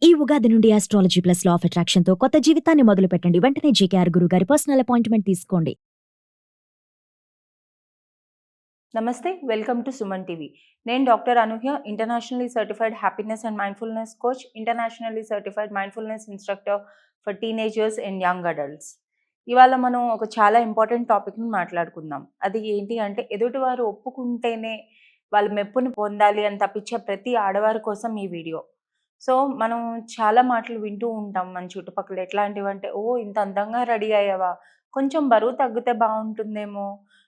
ఈ ఉగాది నుండి astrology plus law of attraction తో కొత్త జీవితాన్ని మొదలు పెట్టండి. వెంటనే జేకేఆర్ గురువు గారి పర్సనల్ అపాయింట్మెంట్ తీసుకోండి. నమస్తే, వెల్కమ్ టు సుమన్ టీవీ. నేను doctor Anuhya, internationally certified happiness and mindfulness coach, internationally certified mindfulness instructor for teenagers and young adults. ఇవాళ మనం ఒక చాలా ఇంపార్టెంట్ టాపిక్ని మాట్లాడుకుందాం. అది ఏంటి అంటే, ఎదుటివారు ఒప్పుకుంటేనే వాళ్ళ మెప్పుని పొందాలి అని తప్పించే ప్రతి ఆడవారి కోసం ఈ వీడియో. సో మనం చాలా మాటలు వింటూ ఉంటాం మన చుట్టుపక్కల. ఎట్లాంటివంటే, ఓ ఇంత అందంగా రెడీ అయ్యావా, కొంచెం బరువు తగ్గితే బాగుంటుందేమో,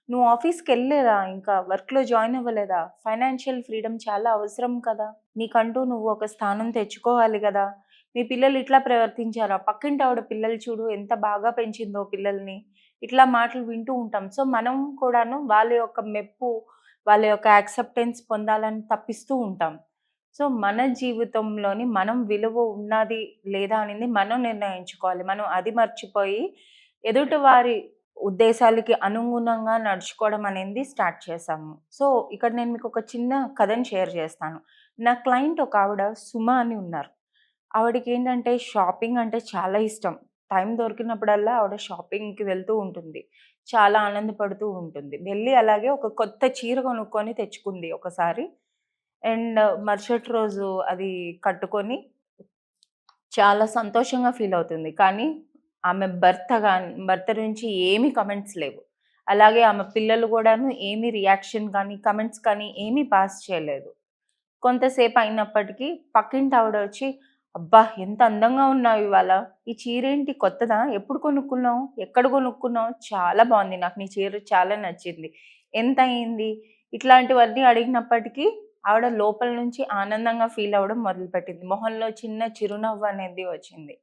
నువ్వు ఆఫీస్కి వెళ్ళలేదా, ఇంకా వర్క్లో జాయిన్ అవ్వలేదా, ఫైనాన్షియల్ ఫ్రీడమ్ చాలా అవసరం కదా, నీకంటూ నువ్వు ఒక స్థానం తెచ్చుకోవాలి కదా, మీ పిల్లలు ఇట్లా ప్రవర్తించారా, పక్కింటి ఆవిడ పిల్లలు చూడు ఎంత బాగా పెంచిందో పిల్లల్ని, ఇట్లా మాటలు వింటూ ఉంటాం. సో మనం కూడాను వాళ్ళ యొక్క మెప్పు, వాళ్ళ యొక్క యాక్సెప్టెన్స్ పొందాలని తప్పిస్తూ ఉంటాం. సో మన జీవితంలోని మనం విలువ ఉన్నది లేదా అనేది మనం నిర్ణయించుకోవాలి. మనం అది మర్చిపోయి ఎదుటి వారి ఉద్దేశాలకి అనుగుణంగా నడుచుకోవడం అనేది స్టార్ట్ చేశాము. సో ఇక్కడ నేను మీకు ఒక చిన్న కథని షేర్ చేస్తాను. నా క్లయింట్ ఒక ఆవిడ సుమ అని ఉన్నారు. ఆవిడకి ఏంటంటే షాపింగ్ అంటే చాలా ఇష్టం. టైం దొరికినప్పుడల్లా ఆవిడ షాపింగ్కి వెళ్తూ ఉంటుంది. చాలా ఆనందపడుతూ ఉంటుంది. వెళ్ళి అలాగే ఒక కొత్త చీర కొనుక్కొని తెచ్చుకుంది ఒకసారి. అండ్ మరుసటి రోజు అది కట్టుకొని చాలా సంతోషంగా ఫీల్ అవుతుంది. కానీ ఆమె భర్త నుంచి ఏమీ కమెంట్స్ లేవు. అలాగే ఆమె పిల్లలు కూడాను ఏమీ రియాక్షన్ కానీ, కమెంట్స్ కానీ ఏమీ పాస్ చేయలేదు. కొంతసేపు అయినప్పటికీ పక్కింటి ఆవిడ వచ్చి, "అబ్బా! ఎంత అందంగా ఉన్నావు ఇవాళ. ఈ చీరేంటి కొత్తదా? ఎప్పుడు కొనుక్కున్నావు? ఎక్కడ కొనుక్కున్నావు? చాలా బాగుంది. నాకు నీ చీర చాలా నచ్చింది. ఎంత అయింది?" ఇట్లాంటివన్నీ అడిగినప్పటికీ ఆవిడ లోపల నుంచి ఆనందంగా ఫీల్ అవ్వడం మొదలుపెట్టింది. మొహంలో చిన్న చిరునవ్వు అనేది వచ్చింది.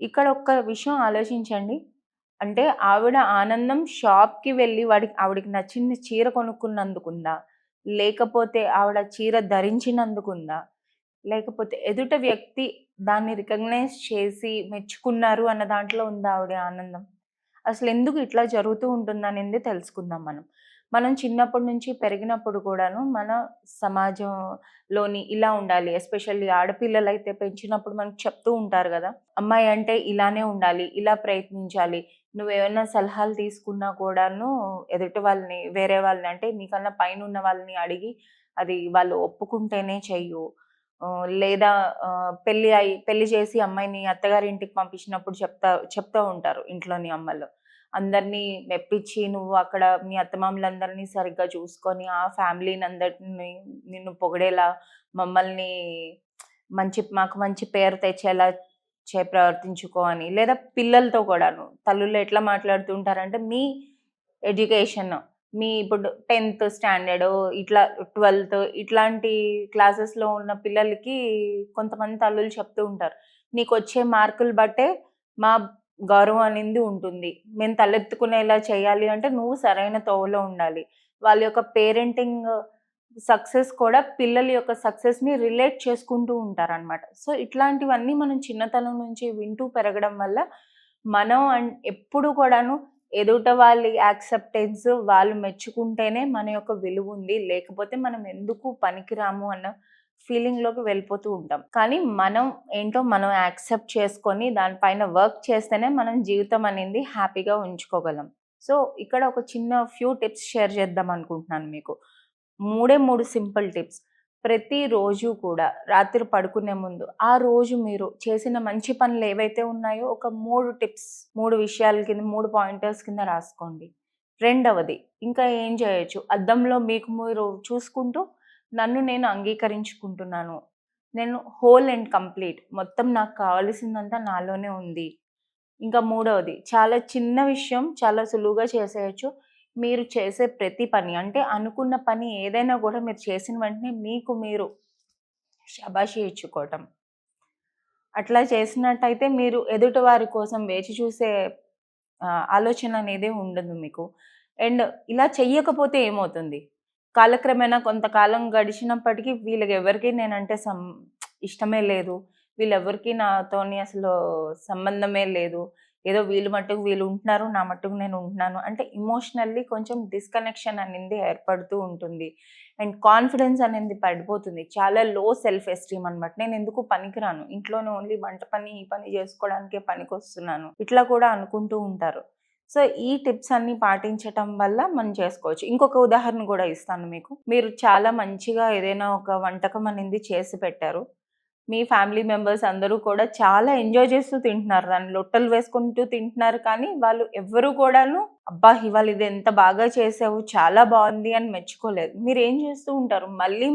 ఇక్కడ ఒక్క విషయం ఆలోచించండి. అంటే ఆవిడ ఆనందం షాప్‌కి వెళ్ళి ఆవిడకి నచ్చిన చీర కొనుక్కున్నందుకుందా? లేకపోతే ఆవిడ చీర ధరించినందుకుందా? లేకపోతే ఎదుట వ్యక్తి దాన్ని రికగ్నైజ్ చేసి మెచ్చుకున్నారు అన్న దాంట్లో ఉందా ఆవిడ ఆనందం? అసలెందుకు ఇట్లా జరుగుతూ ఉంటుందనేది తెలుసుకుందాం మనం. మనం చిన్నప్పటి నుంచి పెరిగినప్పుడు కూడాను మన సమాజంలోని ఇలా ఉండాలి. ఎస్పెషల్లీ ఆడపిల్లలైతే పెంచినప్పుడు మనకు చెప్తూ ఉంటారు కదా! అమ్మాయి అంటే ఇలానే ఉండాలి, ఇలా ప్రయత్నించాలి. నువ్వేమైనా సలహాలు తీసుకున్నా కూడాను ఎదుటి వాళ్ళని, వేరే వాళ్ళని అంటే నీకన్నా పైనున్న వాళ్ళని అడిగి అది వాళ్ళు ఒప్పుకుంటేనే చెయ్యు. లేదా పెళ్లి చేసి అమ్మాయిని అత్తగారింటికి పంపించినప్పుడు చెప్తా ఉంటారు ఇంట్లోని అమ్మలు. అందరినీ మెప్పించి నువ్వు అక్కడ మీ అత్తమామలందరినీ సరిగ్గా చూసుకొని ఆ ఫ్యామిలీని అందరిని నిన్ను పొగిడేలా మమ్మల్ని మాకు మంచి పేరు తెచ్చేలా ప్రవర్తించుకో అని. లేదా పిల్లలతో కూడాను తల్లులు ఎట్లా మాట్లాడుతుంటారంటే, మీ ఎడ్యుకేషన్, మీ ఇప్పుడు 10th స్టాండర్డ్ ఇట్లా 12th ఇట్లాంటి క్లాసెస్లో ఉన్న పిల్లలకి కొంతమంది తల్లులు చెప్తూ ఉంటారు, నీకు వచ్చే మార్కులు బట్టే మా గౌరవం అనేది ఉంటుంది. మేము తలెత్తుకునేలా చేయాలి అంటే నువ్వు సరైన తోవలో ఉండాలి. వాళ్ళ యొక్క పేరెంటింగ్ సక్సెస్ కూడా పిల్లల యొక్క సక్సెస్‌ని రిలేట్ చేసుకుంటూ ఉంటారనమాట. సో ఇట్లాంటివన్నీ మనం చిన్నతనం నుంచి వింటూ పెరగడం వల్ల మనం ఎప్పుడు కూడాను ఎదుట వాళ్ళ యాక్సెప్టెన్స్, వాళ్ళు మెచ్చుకుంటేనే మన యొక్క విలువ ఉంది. లేకపోతే మనం ఎందుకు పనికిరాము అన్న ఫీలింగ్‌లోకి వెళ్ళిపోతూ ఉంటాం. కానీ మనం ఏంటో మనం యాక్సెప్ట్ చేసుకొని దానిపైన వర్క్ చేస్తేనే మనం జీవితం అనేది హ్యాపీగా ఉంచుకోగలం. సో ఇక్కడ ఒక చిన్న ఫ్యూ టిప్స్ షేర్ చేద్దాం అనుకుంటున్నాను మీకు. 3 సింపుల్ టిప్స్. ప్రతిరోజు కూడా రాత్రి పడుకునే ముందు ఆ రోజు మీరు చేసిన మంచి పనులు ఏవైతే ఉన్నాయో ఒక 3 టిప్స్, 3 విషయాల కింద, 3 పాయింటర్స్ కింద రాసుకోండి. రెండవది, ఇంకా ఏం చేయొచ్చు, అద్దంలో మీకు మీరు చూసుకుంటూ నన్ను నేను అంగీకరించుకుంటున్నాను. నేను హోల్ అండ్ కంప్లీట్. మొత్తం నాకు కావాల్సిందంతా నాలోనే ఉంది. ఇంకా మూడవది, చాలా చిన్న విషయం, చాలా సులువుగా చేసేయొచ్చు. మీరు చేసే ప్రతి పని అంటే అనుకున్న పని ఏదైనా కూడా మీరు చేసిన వెంటనే మీకు మీరు శబాషి ఇచ్చుకోవటం. అట్లా చేసినట్టయితే మీరు ఎదుటి వారి కోసం వేచి చూసే ఆలోచన అనేదే ఉండదు మీకు. అండ్ ఇలా చెయ్యకపోతే ఏమవుతుంది? కాలక్రమేణా కొంతకాలం గడిచినప్పటికీ వీళ్ళకెవరికీ నేనంటే ఇష్టమే లేదు. వీళ్ళెవ్వరికీ నాతోని అసలు సంబంధమే లేదు. ఏదో వీళ్ళు మట్టుకు వీళ్ళు ఉంటున్నారు, నా మట్టుకు నేను ఉంటున్నాను అంటే ఎమోషనల్లీ కొంచెం డిస్కనెక్షన్ అనేది ఏర్పడుతూ ఉంటుంది. అండ్ కాన్ఫిడెన్స్ అనేది పడిపోతుంది. చాలా లో సెల్ఫ్ ఎస్టీమ్ అనమాట. నేను ఎందుకు పనికిరాను, ఇంట్లోనే ఓన్లీ వంట పని ఈ పని చేసుకోవడానికే పనికొస్తున్నాను, ఇట్లా కూడా అనుకుంటూ ఉంటారు. సో ఈ టిప్స్ అన్ని పాటించటం వల్ల మనం చేసుకోవచ్చు. ఇంకొక ఉదాహరణ కూడా ఇస్తాను మీకు. మీరు చాలా మంచిగా ఏదైనా ఒక వంటకం అనేది చేసి పెట్టారు. మీ ఫ్యామిలీ మెంబర్స్ అందరూ కూడా చాలా ఎంజాయ్ చేస్తూ తింటున్నారు. దాన్ని లొట్టలు వేసుకుంటూ తింటున్నారు. కానీ వాళ్ళు ఎవ్వరూ కూడాను అబ్బా! ఇవాళ ఇది ఎంత బాగా చేసావు, చాలా బాగుంది అని మెచ్చుకోలేదు. మీరు ఏం చేస్తూ ఉంటారు? మళ్ళీ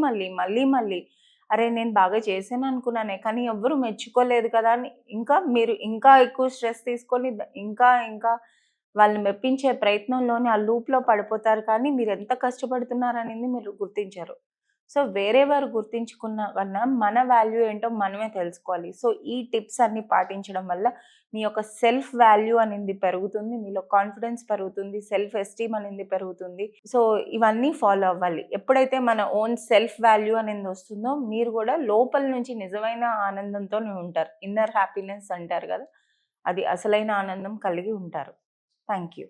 అరే! నేను బాగా చేశాను అనుకున్నానే, కానీ ఎవ్వరు మెచ్చుకోలేదు కదా అని మీరు ఇంకా ఎక్కువ స్ట్రెస్ తీసుకొని ఇంకా వాళ్ళని మెప్పించే ప్రయత్నంలోనే ఆ లూప్‌లో పడిపోతారు. కానీ మీరు ఎంత కష్టపడుతున్నారనేది మీరు గుర్తించరు. సో వేరే వారు గుర్తించుకున్న వలన మన వాల్యూ ఏంటో మనమే తెలుసుకోవాలి. సో ఈ టిప్స్ అన్ని పాటించడం వల్ల మీ యొక్క సెల్ఫ్ వాల్యూ అనేది పెరుగుతుంది. మీలో కాన్ఫిడెన్స్ పెరుగుతుంది. సెల్ఫ్ ఎస్టీమ్ అనేది పెరుగుతుంది. సో ఇవన్నీ ఫాలో అవ్వాలి. ఎప్పుడైతే మన ఓన్ సెల్ఫ్ వాల్యూ అనేది వస్తుందో మీరు కూడా లోపల నుంచి నిజమైన ఆనందంతోనే ఉంటారు. ఇన్నర్ హ్యాపీనెస్ అంటారు కదా! అది అసలైన ఆనందం కలిగి ఉంటారు. Thank you.